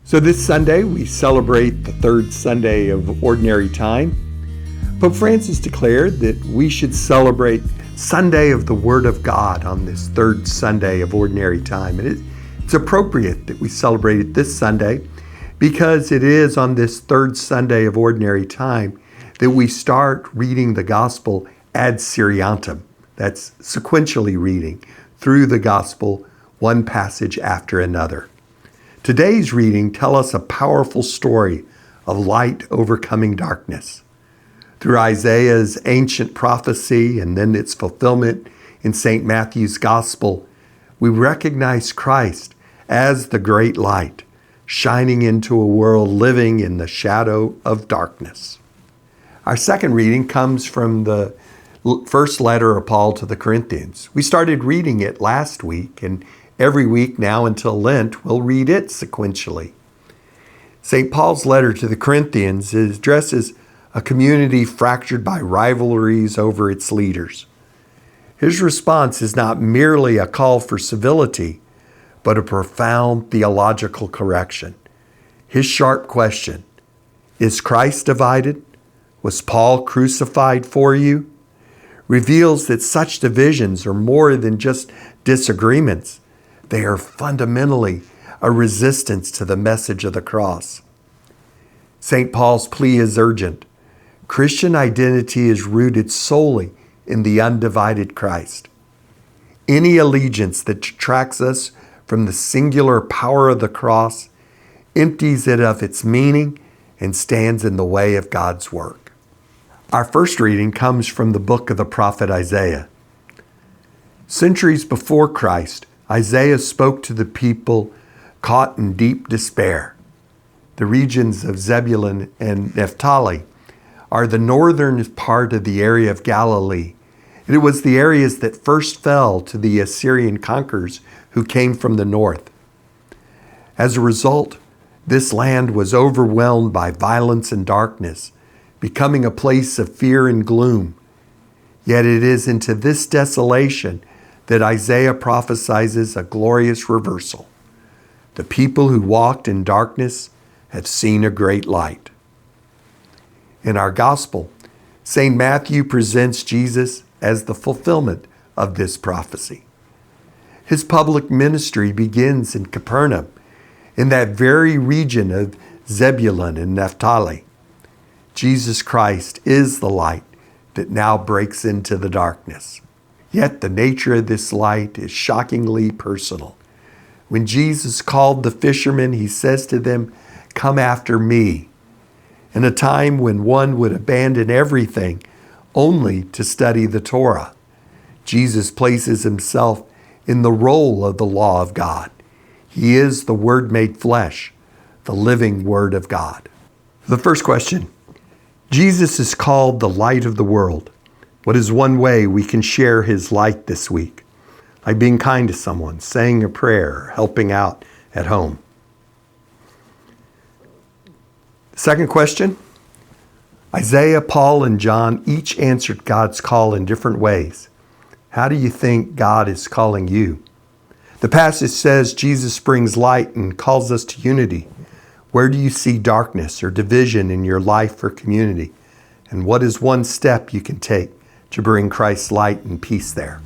So this Sunday, we celebrate the third Sunday of Ordinary Time. Pope Francis declared that we should celebrate Sunday of the Word of God on this third Sunday of Ordinary Time. And it's appropriate that we celebrate it this Sunday because it is on this third Sunday of Ordinary Time that we start reading the Gospel ad seriatim. That's sequentially reading through the Gospel, one passage after another. Today's reading tells us a powerful story of light overcoming darkness. Through Isaiah's ancient prophecy and then its fulfillment in St. Matthew's Gospel, we recognize Christ as the great light, shining into a world living in the shadow of darkness. Our second reading comes from the first letter of Paul to the Corinthians. We started reading it last week, and every week now until Lent, we'll read it sequentially. St. Paul's letter to the Corinthians addresses a community fractured by rivalries over its leaders. His response is not merely a call for civility, but a profound theological correction. His sharp question, is Christ divided? Was Paul crucified for you? Reveals that such divisions are more than just disagreements. They are fundamentally a resistance to the message of the cross. St. Paul's plea is urgent. Christian identity is rooted solely in the undivided Christ. Any allegiance that detracts us from the singular power of the cross empties it of its meaning and stands in the way of God's work. Our first reading comes from the book of the prophet Isaiah. Centuries before Christ, Isaiah spoke to the people caught in deep despair. The regions of Zebulun and Naphtali are the northern part of the area of Galilee. It was the areas that first fell to the Assyrian conquerors who came from the north. As a result, this land was overwhelmed by violence and darkness, becoming a place of fear and gloom. Yet it is into this desolation that Isaiah prophesies a glorious reversal. The people who walked in darkness have seen a great light. In our gospel, St. Matthew presents Jesus as the fulfillment of this prophecy. His public ministry begins in Capernaum, in that very region of Zebulun and Naphtali. Jesus Christ is the light that now breaks into the darkness. Yet the nature of this light is shockingly personal. When Jesus called the fishermen, he says to them, "Come after me." In a time when one would abandon everything only to study the Torah, Jesus places himself in the role of the law of God. He is the Word made flesh, the living Word of God. The first question, Jesus is called the light of the world. What is one way we can share his light this week? Like being kind to someone, saying a prayer, helping out at home. Second question, Isaiah, Paul, and John each answered God's call in different ways. How do you think God is calling you? The passage says Jesus brings light and calls us to unity. Where do you see darkness or division in your life or community? And what is one step you can take to bring Christ's light and peace there?